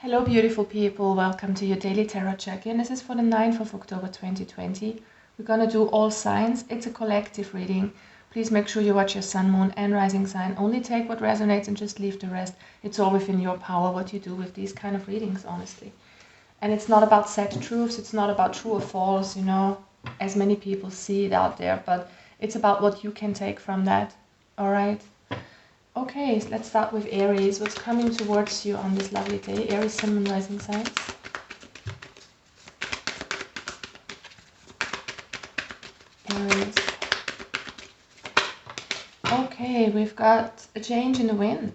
Hello, beautiful people. Welcome to your daily tarot check-in. This is for the 9th of October 2020. We're going to do all signs. It's a collective reading. Please make sure you watch your sun, moon, and rising sign. Only take what resonates and just leave the rest. It's all within your power what you do with these kind of readings, honestly. And it's not about set truths. It's not about true or false, as many people see it out there. But it's about what you can take from that. All right? Okay, so let's start with Aries. What's coming towards you on this lovely day? Aries, sun, moon, rising signs. Aries. Okay, we've got a change in the wind.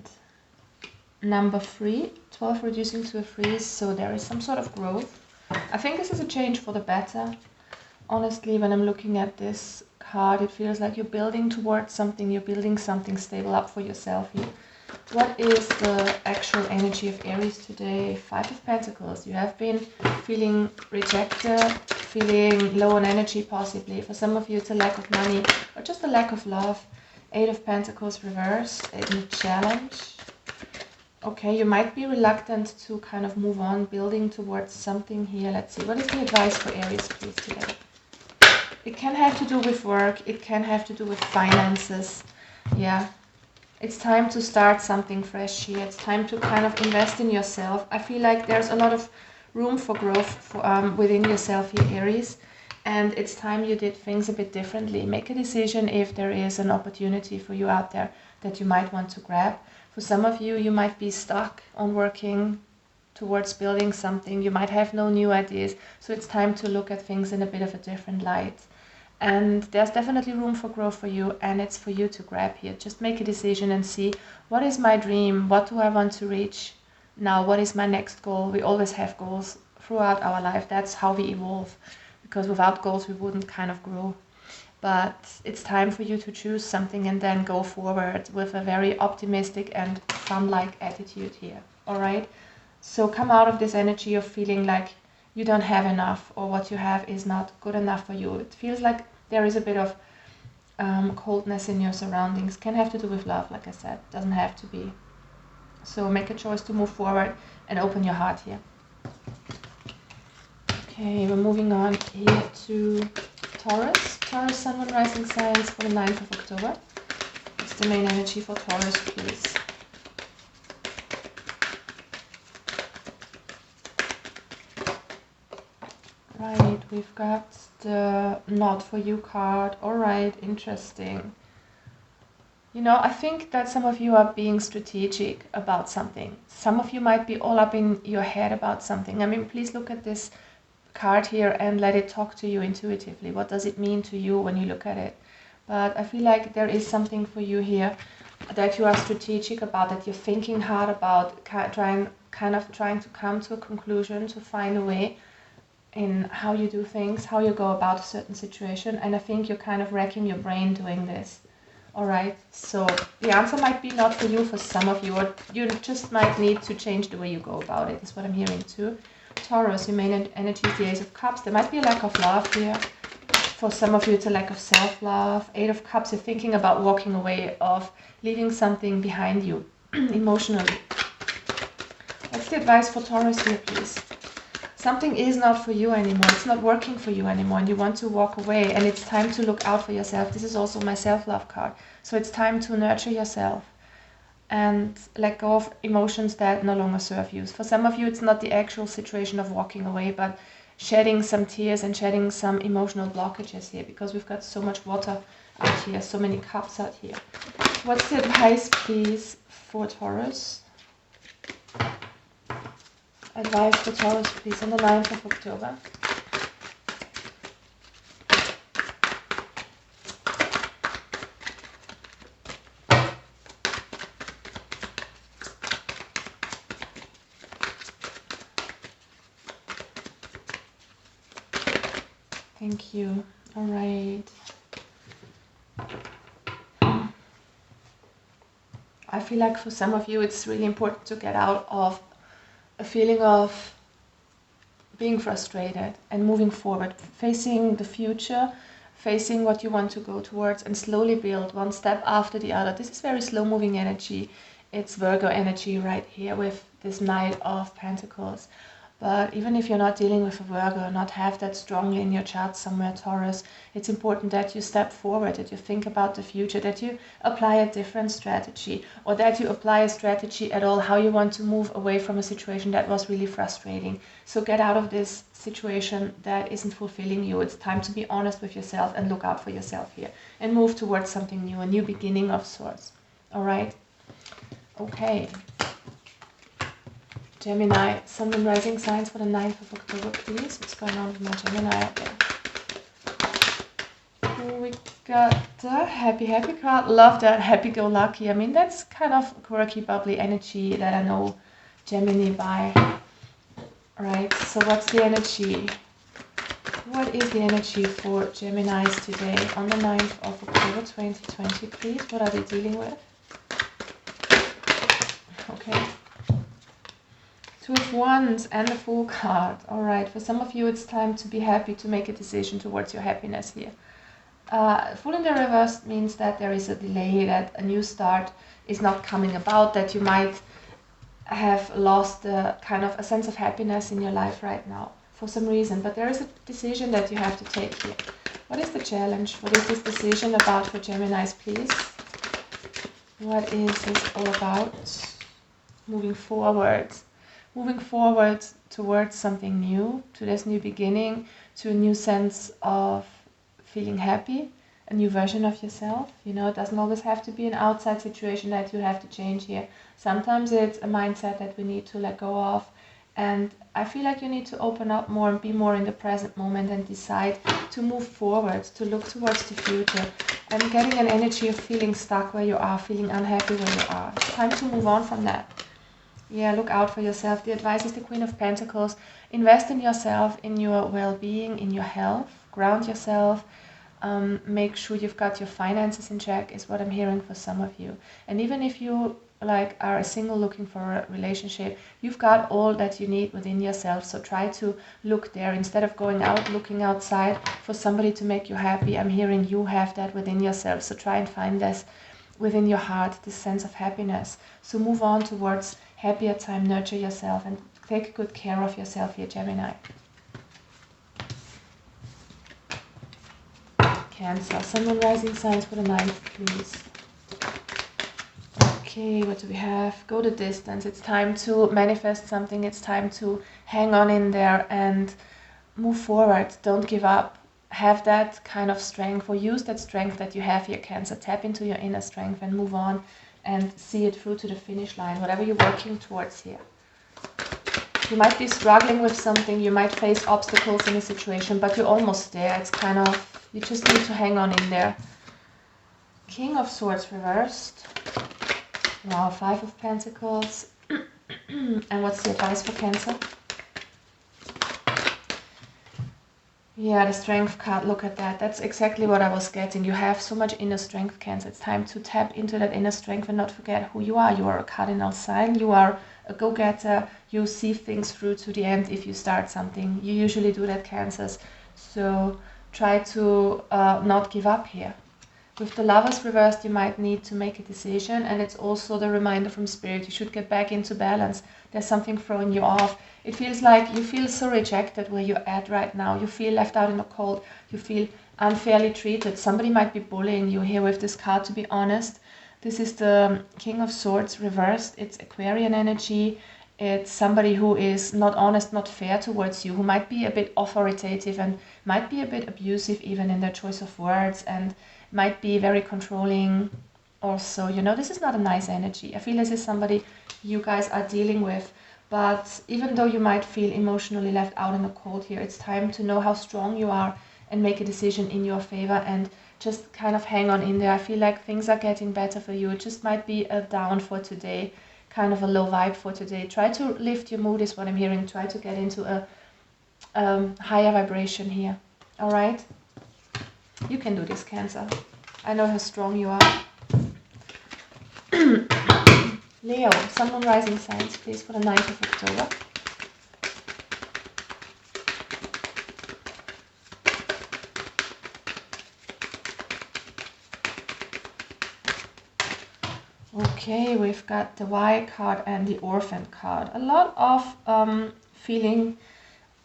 Number 3, 12 reducing to a 3, so there is some sort of growth. I think this is a change for the better. Honestly, when I'm looking at this card, it feels like you're building towards something, you're building something stable up for yourself here. What is the actual energy of Aries today? 5 of Pentacles. You have been feeling rejected, feeling low on energy possibly. For some of you, it's a lack of money or just a lack of love. 8 of Pentacles reversed in a challenge. Okay, you might be reluctant to kind of move on, building towards something here. Let's see. What is the advice for Aries, please, today? It can have to do with work. It can have to do with finances. Yeah. It's time to start something fresh here. It's time to kind of invest in yourself. I feel like there's a lot of room for growth within yourself here, Aries. And it's time you did things a bit differently. Make a decision if there is an opportunity for you out there that you might want to grab. For some of you, you might be stuck on working towards building something. You might have no new ideas. So it's time to look at things in a bit of a different light. And there's definitely room for growth for you, and it's for you to grab here. Just make a decision and see, what is my dream? What do I want to reach? Now, what is my next goal? We always have goals throughout our life. That's how we evolve, because without goals, we wouldn't kind of grow. But it's time for you to choose something and then go forward with a very optimistic and fun-like attitude here. All right? So come out of this energy of feeling like you don't have enough, or what you have is not good enough for you. It feels like there is a bit of coldness in your surroundings. Can have to do with love, like I said. Doesn't have to be. So make a choice to move forward and open your heart here. Okay, we're moving on here to Taurus. Taurus, sun, moon, rising signs for the 9th of October. What's the main energy for Taurus, please? Right, we've got the not for you card. All right, interesting. I think that some of you are being strategic about something. Some of you might be all up in your head about something. I mean, please look at this card here and let it talk to you intuitively. What does it mean to you when you look at it? But I feel like there is something for you here that you are strategic about, that you're thinking hard about, trying to come to a conclusion, to find a way in how you do things, how you go about a certain situation. And I think you're kind of racking your brain doing this. All right, so the answer might be not for you for some of you, or you just might need to change the way you go about it, is what I'm hearing too. Taurus, your main energy is the Ace of Cups. There might be a lack of love here. For some of you, it's a lack of self-love. 8 of Cups, you're thinking about walking away, of leaving something behind you emotionally. What's the advice for Taurus here, please? Something is not for you anymore. It's not working for you anymore, and you want to walk away, and it's time to look out for yourself. This is also my self-love card. So it's time to nurture yourself and let go of emotions that no longer serve you. For some of you, it's not the actual situation of walking away, but shedding some tears and shedding some emotional blockages here, because we've got so much water out here, so many cups out here. What's the advice, please, for Taurus? Advice for Taurus, please, on the 9th of October. Thank you. All right. I feel like for some of you, it's really important to get out of a feeling of being frustrated and moving forward, facing the future, facing what you want to go towards, and slowly build one step after the other. This is very slow moving energy. It's Virgo energy right here with this Knight of Pentacles. But even if you're not dealing with a Virgo, not have that strongly in your chart somewhere, Taurus, it's important that you step forward, that you think about the future, that you apply a different strategy, or that you apply a strategy at all, how you want to move away from a situation that was really frustrating. So get out of this situation that isn't fulfilling you. It's time to be honest with yourself and look out for yourself here and move towards something new, a new beginning of sorts. All right? Okay. Gemini, Sun and Rising signs for the 9th of October, please. What's going on with my Gemini out there? We got the happy card. Love that, happy-go-lucky. I mean, that's kind of quirky, bubbly energy that I know Gemini by. Right, so what's the energy? What is the energy for Geminis today on the 9th of October 2020, please? What are they dealing with? Okay. Two of Wands and the Fool card. All right, for some of you, it's time to be happy, to make a decision towards your happiness here. Fool in the reverse means that there is a delay, that a new start is not coming about, that you might have lost kind of a sense of happiness in your life right now for some reason. But there is a decision that you have to take here. What is the challenge? What is this decision about for Geminis, please? What is this all about? Moving forward. Moving forward towards something new, to this new beginning, to a new sense of feeling happy, a new version of yourself. You know, it doesn't always have to be an outside situation that you have to change here. Sometimes it's a mindset that we need to let go of. And I feel like you need to open up more and be more in the present moment and decide to move forward, to look towards the future. I'm getting an energy of feeling stuck where you are, feeling unhappy where you are. It's time to move on from that. Yeah, look out for yourself. The advice is the Queen of Pentacles. Invest in yourself, in your well-being, in your health. Ground yourself. Make sure you've got your finances in check, is what I'm hearing for some of you. And even if you are a single looking for a relationship, you've got all that you need within yourself. So try to look there instead of going out, looking outside for somebody to make you happy. I'm hearing you have that within yourself. So try and find this within your heart, this sense of happiness. So move on towards happier time, nurture yourself, and take good care of yourself here, Gemini. Cancer, Sun and Rising signs for the 9th, please. Okay, what do we have? Go the distance. It's time to manifest something. It's time to hang on in there and move forward. Don't give up. Have that kind of strength, or use that strength that you have here, Cancer. Tap into your inner strength and move on and see it through to the finish line, whatever you're working towards here. You might be struggling with something, you might face obstacles in a situation, but you're almost there. It's kind of, you just need to hang on in there. King of Swords reversed. Wow, 5 of Pentacles. And what's the advice for Cancer? Yeah, the Strength card, look at that. That's exactly what I was getting. You have so much inner strength, Cancer. It's time to tap into that inner strength and not forget who you are. You are a cardinal sign. You are a go-getter. You see things through to the end if you start something. You usually do that, Cancers. So try to not give up here. With the Lovers reversed, you might need to make a decision, and it's also the reminder from Spirit. You should get back into balance. There's something throwing you off. It feels like you feel so rejected where you're at right now. You feel left out in the cold. You feel unfairly treated. Somebody might be bullying you here with this card, to be honest. This is the King of Swords reversed. It's Aquarian energy. It's somebody who is not honest, not fair towards you, who might be a bit authoritative and might be a bit abusive even in their choice of words, and might be very controlling also. You know, this is not a nice energy. I feel this is somebody you guys are dealing with. But even though you might feel emotionally left out in the cold here, it's time to know how strong you are and make a decision in your favor and just kind of hang on in there. I feel like things are getting better for you. It just might be a down for today, kind of a low vibe for today. Try to lift your mood is what I'm hearing. Try to get into a higher vibration here. All right? You can do this, Cancer. I know how strong you are. Leo, Sun and Rising signs, please, for the 9th of October. Okay, we've got the Y card and the Orphan card. A lot of feeling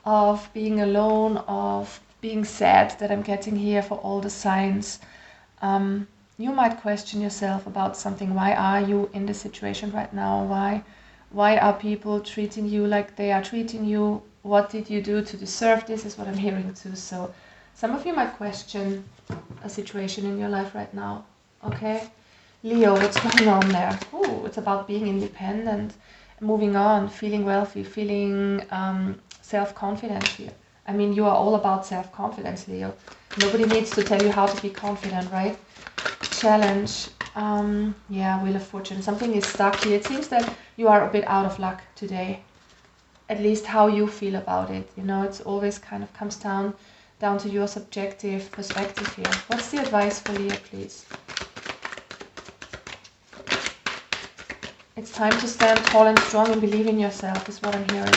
of being alone, of being sad that I'm getting here for all the signs. You might question yourself about something. Why are you in this situation right now? Why are people treating you like they are treating you? What did you do to deserve this is what I'm hearing too. So some of you might question a situation in your life right now. Okay? Leo, what's going on there? Oh, it's about being independent, moving on, feeling wealthy, feeling self-confident here. I mean, you are all about self-confidence, Leo. Nobody needs to tell you how to be confident, right? Challenge. Yeah, Wheel of Fortune. Something is stuck here. It seems that you are a bit out of luck today. At least how you feel about it. You know, it's always kind of comes down to your subjective perspective here. What's the advice for Leo, please? It's time to stand tall and strong and believe in yourself, is what I'm hearing.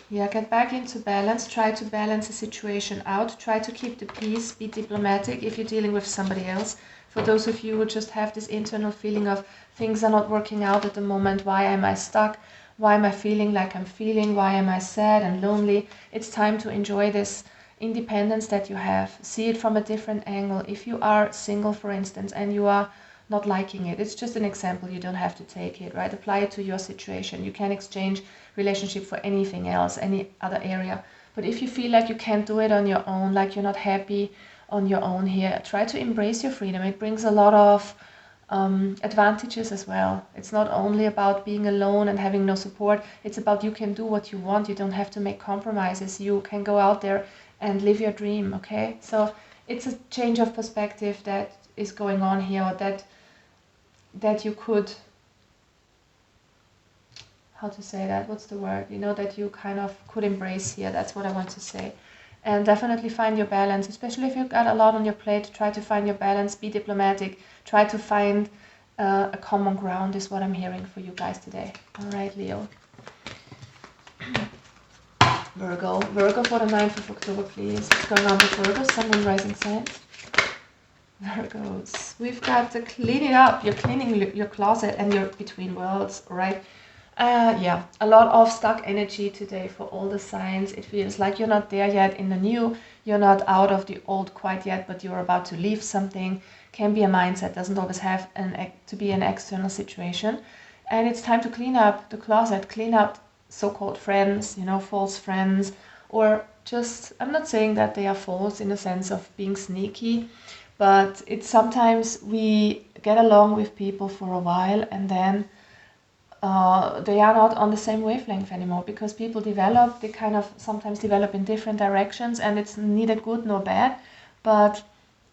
Yeah, get back into balance. Try to balance the situation out. Try to keep the peace. Be diplomatic if you're dealing with somebody else. For those of you who just have this internal feeling of things are not working out at the moment, why am I stuck? Why am I feeling like I'm feeling? Why am I sad and lonely? It's time to enjoy this independence that you have. See it from a different angle. If you are single, for instance, and you are not liking it, it's just an example, you don't have to take it, right? Apply it to your situation. You can exchange relationship for anything else, any other area. But if you feel like you can't do it on your own, like you're not happy on your own here, try to embrace your freedom. It brings a lot of advantages as well. It's not only about being alone and having no support, it's about you can do what you want. You don't have to make compromises. You can go out there and live your dream, okay? So it's a change of perspective that is going on here, or that you could, how to say that, what's the word, you know, that you kind of could embrace here. That's what I want to say. And definitely find your balance, especially if you've got a lot on your plate. Try to find your balance, be diplomatic, try to find a common ground is what I'm hearing for you guys today. All right, Leo. Virgo for the 9th of October, please. What's going on with Virgo? Sun, Moon, Rising signs. Virgos, we've got to clean it up. You're cleaning your closet and you're between worlds, right? Yeah, a lot of stuck energy today for all the signs. It feels like you're not there yet in the new. You're not out of the old quite yet, but you're about to leave something. Can be a mindset, doesn't always have to be an external situation. And it's time to clean up the closet, clean up so-called friends, you know, false friends, or just, I'm not saying that they are false in the sense of being sneaky, but it's sometimes we get along with people for a while and then they are not on the same wavelength anymore, because people develop, they kind of sometimes develop in different directions, and it's neither good nor bad, but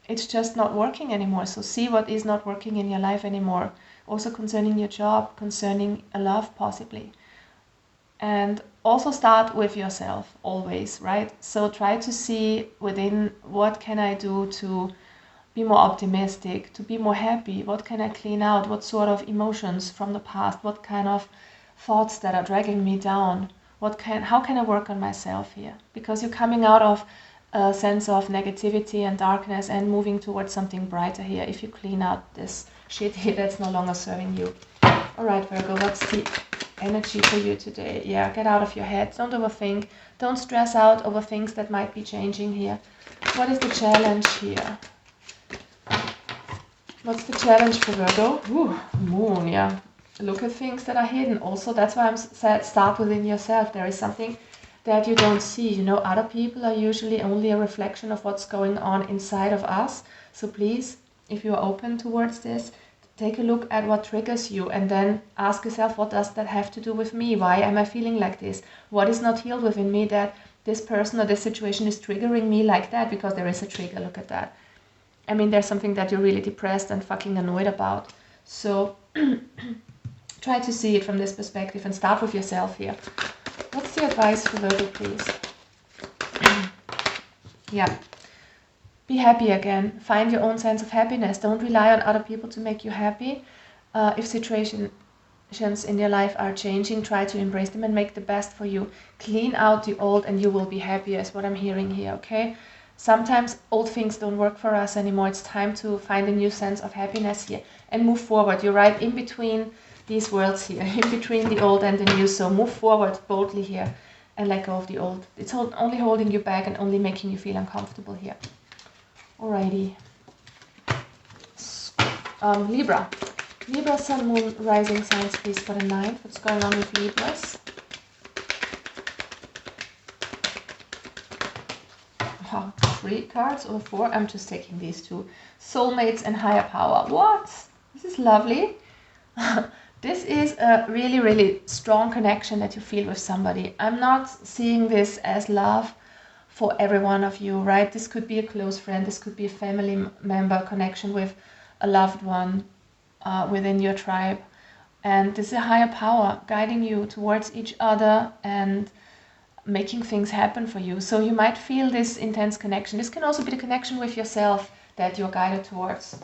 it's just not working anymore. So see what is not working in your life anymore. Also concerning your job, concerning a love possibly. And also start with yourself always, right? So try to see within, what can I do to be more optimistic, to be more happy? What can I clean out? What sort of emotions from the past? What kind of thoughts that are dragging me down? How can I work on myself here? Because you're coming out of a sense of negativity and darkness and moving towards something brighter here. If you clean out this shit here that's no longer serving you. All right, Virgo, what's the energy for you today? Yeah, get out of your head. Don't overthink. Don't stress out over things that might be changing here. What is the challenge here? What's the challenge for Virgo? Ooh, Moon, yeah. Look at things that are hidden. Also, that's why I'm said start within yourself. There is something that you don't see. You know, other people are usually only a reflection of what's going on inside of us. So please, if you're open towards this, take a look at what triggers you and then ask yourself, what does that have to do with me? Why am I feeling like this? What is not healed within me that this person or this situation is triggering me like that? Because there is a trigger, look at that. I mean, there's something that you're really depressed and fucking annoyed about. So try to see it from this perspective and start with yourself here. What's the advice for Virgo, please? Yeah. Be happy again. Find your own sense of happiness. Don't rely on other people to make you happy. If situations in your life are changing, try to embrace them and make the best for you. Clean out the old and you will be happier, is what I'm hearing here, okay? Sometimes old things don't work for us anymore. It's time to find a new sense of happiness here and move forward. You're right in between these worlds here, in between the old and the new. So move forward boldly here and let go of the old. It's only holding you back and only making you feel uncomfortable here. Alrighty. Libra. Libra, Sun, Moon, Rising signs, please, for the 9th. What's going on with Libras? 3 cards or 4? I'm just taking these 2. Soulmates and higher power. What? This is lovely. This is a really, really strong connection that you feel with somebody. I'm not seeing this as love for every one of you, right? This could be a close friend. This could be a family member connection with a loved one within your tribe. And this is a higher power guiding you towards each other and making things happen for you. So you might feel this intense connection. This can also be the connection with yourself that you're guided towards.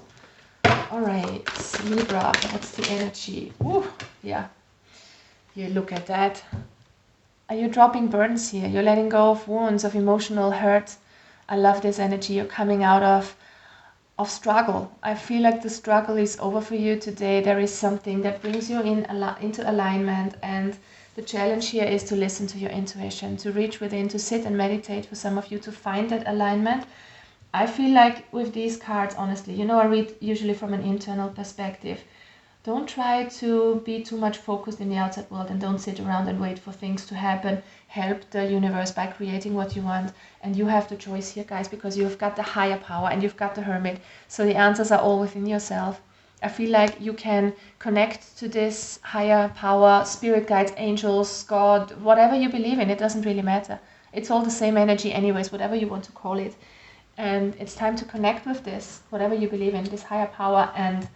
All right, Libra, what's the energy? Ooh, yeah, you look at that. Are you dropping burdens here? You're letting go of wounds, of emotional hurt. I love this energy. You're coming out of struggle. I feel like the struggle is over for you today. There is something that brings you into alignment, and the challenge here is to listen to your intuition, to reach within, to sit and meditate for some of you to find that alignment. I feel like with these cards, honestly, I read usually from an internal perspective. Don't try to be too much focused in the outside world and don't sit around and wait for things to happen. Help the universe by creating what you want. And you have the choice here, guys, because you've got the higher power and you've got the Hermit. So the answers are all within yourself. I feel like you can connect to this higher power, spirit guides, angels, God, whatever you believe in. It doesn't really matter. It's all the same energy anyways, whatever you want to call it. And it's time to connect with this, whatever you believe in, this higher power, and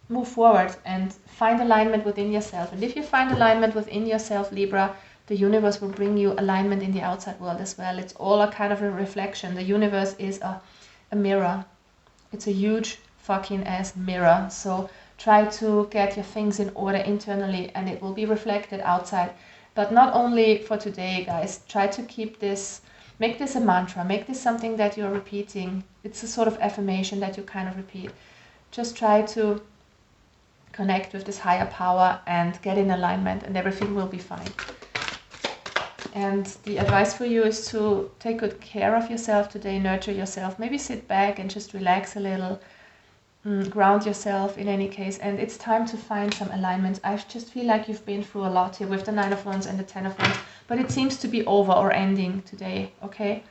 move forward and find alignment within yourself. And if you find alignment within yourself, Libra, the universe will bring you alignment in the outside world as well. It's all a kind of a reflection. The universe is a mirror. It's a huge fucking ass mirror. So try to get your things in order internally and it will be reflected outside. But not only for today, guys. Try to keep this, make this a mantra. Make this something that you're repeating. It's a sort of affirmation that you kind of repeat. Just try to connect with this higher power and get in alignment and everything will be fine. And the advice for you is to take good care of yourself today, nurture yourself, maybe sit back and just relax a little, ground yourself in any case. And it's time to find some alignment. I just feel like you've been through a lot here with the 9 of Wands and the 10 of Wands, but it seems to be over or ending today, okay?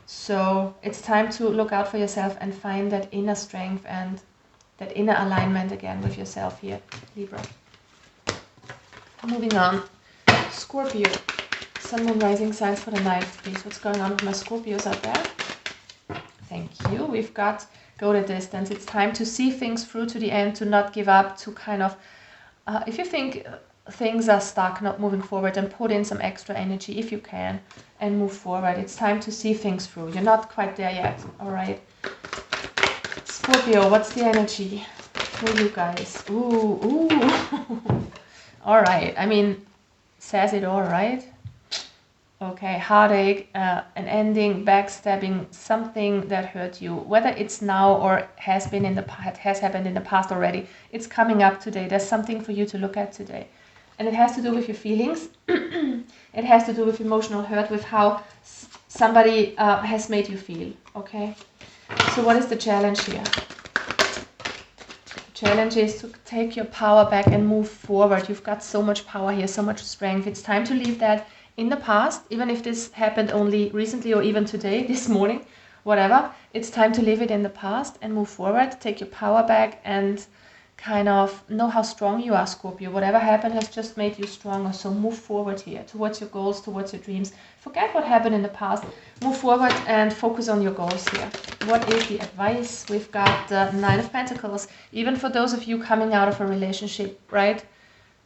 So it's time to look out for yourself and find that inner strength and that inner alignment again with yourself here, Libra. Moving on, Scorpio. Sun, Moon, Rising signs for the 9th, please. What's going on with my Scorpios out there? Thank you. We've got go the distance. It's time to see things through to the end, to not give up, to kind of, if you think things are stuck, not moving forward, then put in some extra energy if you can and move forward. It's time to see things through. You're not quite there yet, all right? Scorpio, what's the energy for you guys? Ooh. All right. I mean, says it all, right? Okay, heartache, an ending, backstabbing, something that hurt you. Whether it's now or has happened in the past already, it's coming up today. There's something for you to look at today. And it has to do with your feelings. It has to do with emotional hurt, with how somebody has made you feel, okay? So what is the challenge here? The challenge is to take your power back and move forward. You've got so much power here, so much strength. It's time to leave that in the past, even if this happened only recently or even today, this morning, whatever. It's time to leave it in the past and move forward. Take your power back and kind of know how strong you are, Scorpio. Whatever happened has just made you stronger. So move forward here towards your goals, towards your dreams. Forget what happened in the past. Move forward and focus on your goals here. What is the advice? We've got the 9 of Pentacles. Even for those of you coming out of a relationship, right?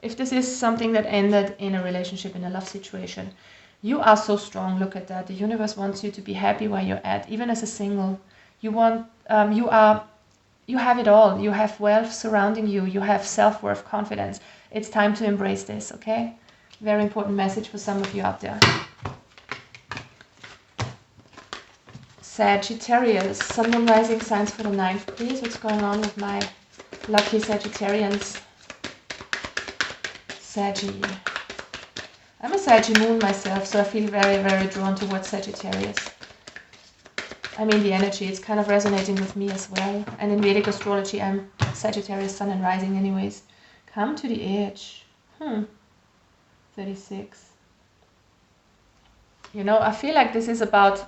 If this is something that ended in a relationship, in a love situation, you are so strong. Look at that. The universe wants you to be happy where you're at, even as a single. You want, you have it all. You have wealth surrounding you. You have self-worth, confidence. It's time to embrace this, okay? Very important message for some of you out there. Sagittarius, Sun, Moon, Rising signs for the 9th, please. What's going on with my lucky Sagittarians? Saggy. I'm a Saggy moon myself, so I feel very, very drawn towards Sagittarius. I mean, the energy, it's kind of resonating with me as well. And in Vedic astrology, I'm Sagittarius, Sun and Rising anyways. Come to the edge. 36. You know, I feel like this is about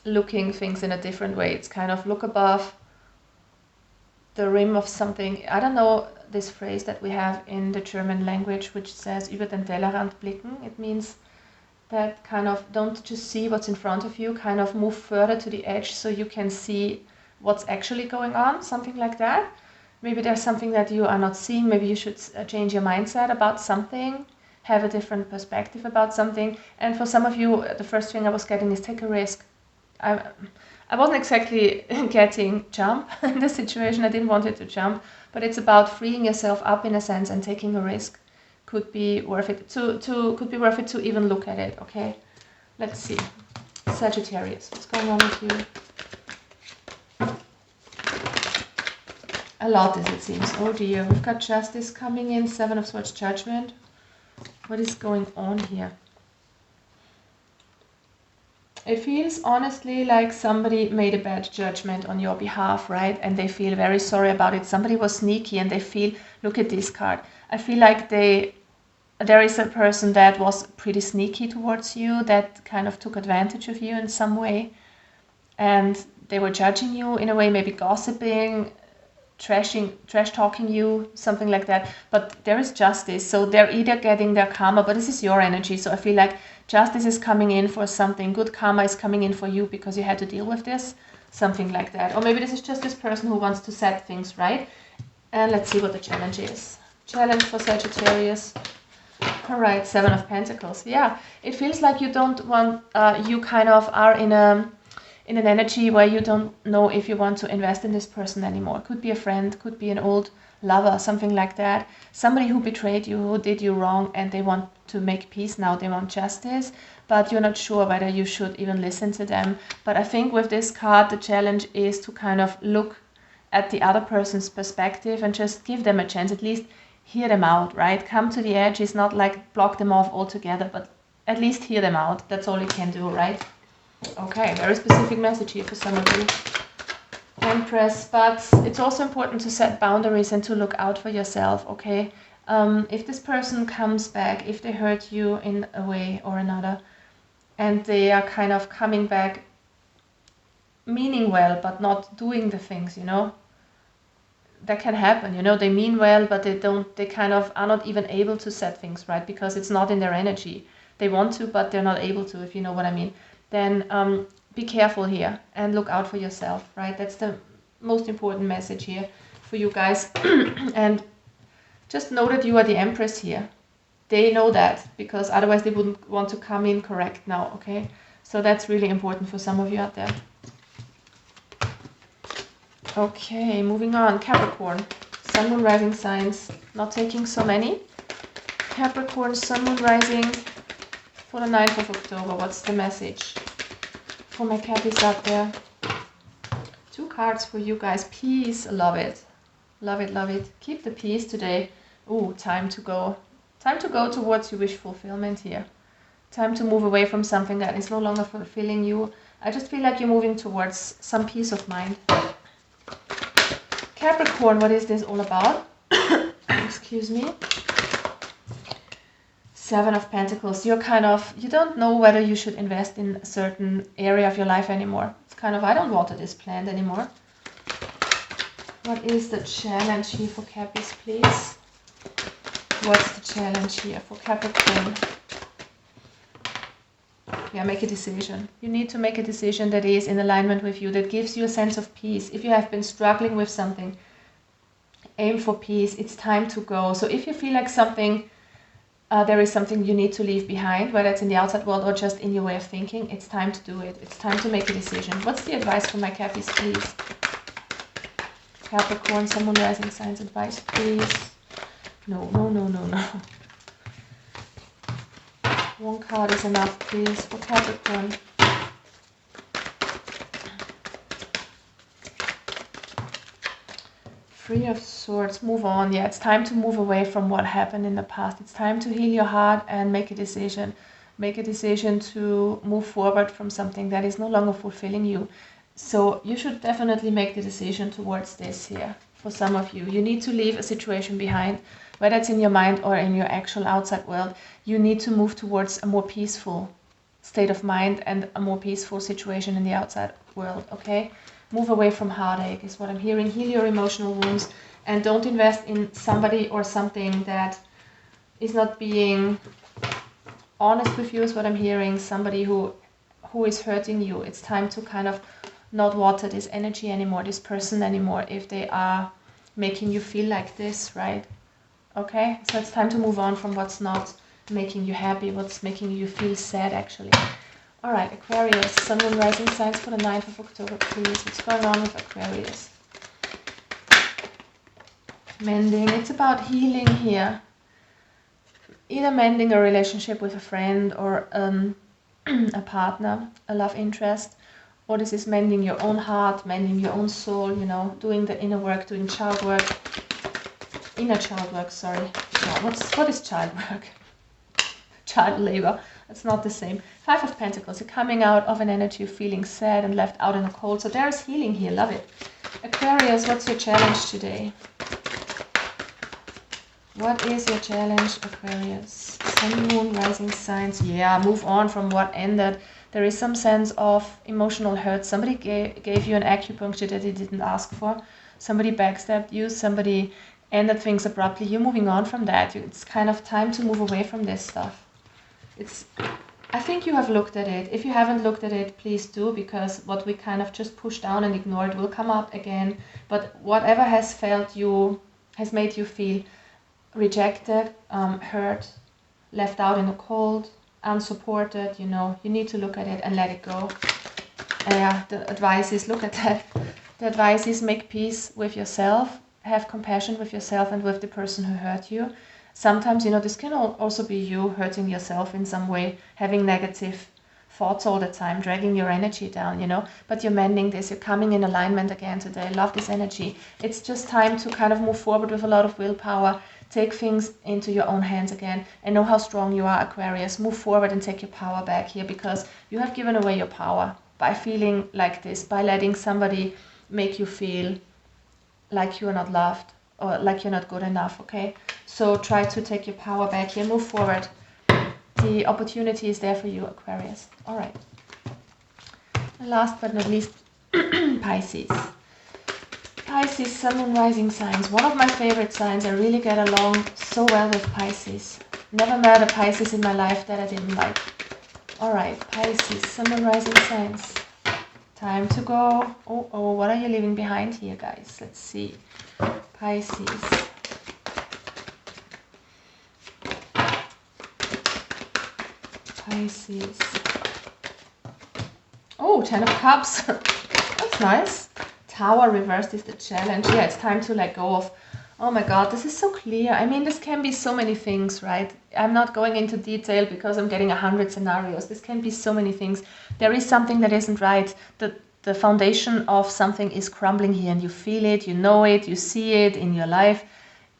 looking things in a different way. It's kind of look above the rim of something. I don't know this phrase that we have in the German language, which says über den Tellerrand blicken. It means that kind of don't just see what's in front of you, kind of move further to the edge so you can see what's actually going on, something like that. Maybe there's something that you are not seeing. Maybe you should change your mindset about something, have a different perspective about something. And for some of you, the first thing I was getting is take a risk. I wasn't exactly getting jump in this situation. I didn't want it to jump, but it's about freeing yourself up in a sense and taking a risk. Could be worth it could be worth it to even look at it. Okay, let's see. Sagittarius, what's going on with you? A lot, as it seems. Oh dear, we've got Justice coming in, 7 of Swords, Judgment. What is going on here? It feels honestly like somebody made a bad judgment on your behalf, right? And they feel very sorry about it. Somebody was sneaky and they feel, look at this card. I feel like there is a person that was pretty sneaky towards you, that kind of took advantage of you in some way. And they were judging you in a way, maybe gossiping, trash talking you, something like that. But there is justice, so they're either getting their karma, but this is your energy, so I feel like justice is coming in for something, good karma is coming in for you because you had to deal with this, something like that. Or maybe this is just this person who wants to set things right. And let's see what the challenge is. Challenge for Sagittarius. All right, 7 of Pentacles. Yeah, it feels like you don't want, you kind of are in an energy where you don't know if you want to invest in this person anymore. Could be a friend, could be an old lover, something like that. Somebody who betrayed you, who did you wrong, and they want to make peace now. They want justice, but you're not sure whether you should even listen to them. But I think with this card, the challenge is to kind of look at the other person's perspective and just give them a chance, at least hear them out, right? Come to the edge is not like block them off altogether, but at least hear them out. That's all you can do, right? Okay, very specific message here for some of you. Empress, but it's also important to set boundaries and to look out for yourself, okay? If this person comes back, if they hurt you in a way or another, and they are kind of coming back meaning well, but not doing the things, you know, that can happen, you know, they mean well, but they kind of are not even able to set things right because it's not in their energy. They want to, but they're not able to, if you know what I mean. Then be careful here and look out for yourself, right? That's the most important message here for you guys. And just know that you are the Empress here. They know that because otherwise they wouldn't want to come in correct now, okay? So that's really important for some of you out there. Okay, moving on. Capricorn, Sun, Moon, Rising signs. Not taking so many. Capricorn, Sun, Moon, Rising for the 9th of October. What's the message for my Cappies out there? 2 cards for you guys. Peace. Love it. Love it, love it. Keep the peace today. Ooh, time to go. Time to go towards your wish fulfillment here. Time to move away from something that is no longer fulfilling you. I just feel like you're moving towards some peace of mind. Capricorn, what is this all about? Excuse me. 7 of Pentacles. You're kind of, you don't know whether you should invest in a certain area of your life anymore. It's kind of, I don't water this plant anymore. What is the challenge here for Cappies, please? What's the challenge here for Capricorn? Yeah, make a decision. You need to make a decision that is in alignment with you, that gives you a sense of peace. If you have been struggling with something, aim for peace. It's time to go. So if you feel like something, there is something you need to leave behind, whether it's in the outside world or just in your way of thinking, it's time to do it. It's time to make a decision. What's the advice for my Cappies, please? Capricorn, Sun, Moon, Rising signs, advice, please. No, no, no, no, no. One card is enough, please, for Capricorn. Three of Swords, move on. Yeah, it's time to move away from what happened in the past. It's time to heal your heart and make a decision. Make a decision to move forward from something that is no longer fulfilling you. So you should definitely make the decision towards this here. For some of you, you need to leave a situation behind, whether it's in your mind or in your actual outside world. You need to move towards a more peaceful state of mind and a more peaceful situation in the outside world, okay? Move away from heartache is what I'm hearing. Heal your emotional wounds and don't invest in somebody or something that is not being honest with you is what I'm hearing. Somebody who is hurting you. It's time to kind of not water this energy anymore, this person anymore, if they are making you feel like this, right? Okay, so it's time to move on from what's not making you happy, what's making you feel sad actually. All right, Aquarius, Sun, Moon, Rising signs for the 9th of October, please. What's going on with Aquarius? Mending, it's about healing here. Either mending a relationship with a friend or a partner, a love interest, or this is mending your own heart, mending your own soul, you know, doing the inner work, doing child work. Inner child work, sorry. No, what is child work? Child labor. It's not the same. 5 of Pentacles. You're coming out of an energy of feeling sad and left out in the cold. So there is healing here. Love it. Aquarius, what's your challenge today? What is your challenge, Aquarius? Sun, Moon, Rising signs. Yeah, move on from what ended. There is some sense of emotional hurt. Somebody gave you an acupuncture that you didn't ask for. Somebody backstabbed you. Somebody ended things abruptly. You're moving on from that. It's kind of time to move away from this stuff. I think you have looked at it. If you haven't looked at it, please do, because what we kind of just pushed down and ignored will come up again. But whatever has made you feel rejected, hurt, left out in the cold, unsupported, you know, you need to look at it and let it go. Yeah, the advice is look at that. The advice is make peace with yourself, have compassion with yourself and with the person who hurt you. Sometimes, you know, this can also be you hurting yourself in some way, having negative thoughts all the time, dragging your energy down, you know, but you're mending this, you're coming in alignment again today. I love this energy. It's just time to kind of move forward with a lot of willpower, take things into your own hands again, and know how strong you are, Aquarius. Move forward and take your power back here, because you have given away your power by feeling like this, by letting somebody make you feel like you're not loved or like you're not good enough, okay? So try to take your power back here, move forward. The opportunity is there for you, Aquarius. All right. And last but not least, Pisces. Pisces, Sun, Moon, Rising signs. One of my favorite signs. I really get along so well with Pisces. Never met a Pisces in my life that I didn't like. All right, Pisces, Sun, Moon, Rising signs. Time to go. Oh, what are you leaving behind here, guys? Let's see. Pisces. Pisces. Oh, 10 of Cups. That's nice. Tower reversed is the challenge. Yeah, it's time to let go of. Oh my god, this is so clear. I mean, this can be so many things, right? I'm not going into detail because I'm getting 100 scenarios. This can be so many things. There is something that isn't right. The foundation of something is crumbling here, and you feel it, you know it, you see it in your life.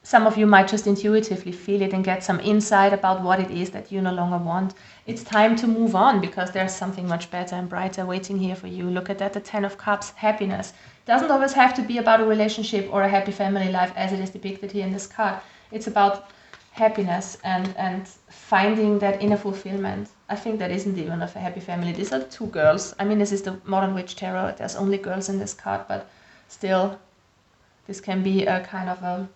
Some of you might just intuitively feel it and get some insight about what it is that you no longer want. It's time to move on, because there's something much better and brighter waiting here for you. Look at that, the 10 of Cups, happiness. Doesn't always have to be about a relationship or a happy family life as it is depicted here in this card. It's about happiness and finding that inner fulfillment. I think that isn't even of a happy family. These are 2 girls. I mean, this is the Modern Witch Tarot. There's only girls in this card, but still, this can be a kind of a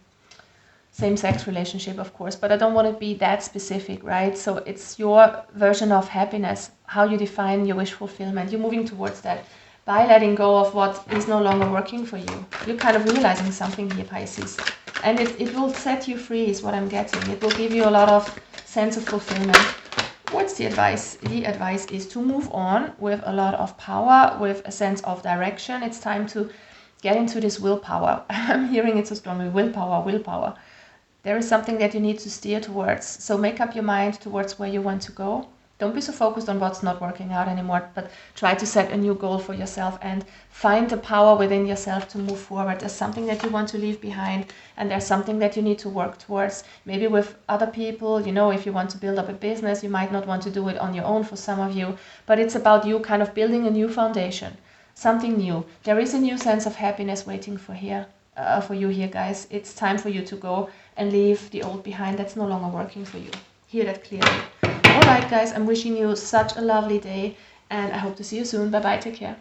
same-sex relationship, of course, but I don't want to be that specific, right? So it's your version of happiness, how you define your wish fulfillment. You're moving towards that by letting go of what is no longer working for you. You're kind of realizing something here, Pisces. And it will set you free is what I'm getting. It will give you a lot of sense of fulfillment. What's the advice? The advice is to move on with a lot of power, with a sense of direction. It's time to get into this willpower. I'm hearing it so strongly, willpower. There is something that you need to steer towards. So make up your mind towards where you want to go. Don't be so focused on what's not working out anymore, but try to set a new goal for yourself and find the power within yourself to move forward. There's something that you want to leave behind, and there's something that you need to work towards. Maybe with other people, you know, if you want to build up a business, you might not want to do it on your own for some of you, but it's about you kind of building a new foundation, something new. There is a new sense of happiness waiting for you here, guys. It's time for you to go and leave the old behind that's no longer working for you. Hear that clearly. Alright guys, I'm wishing you such a lovely day, and I hope to see you soon. Bye bye, take care.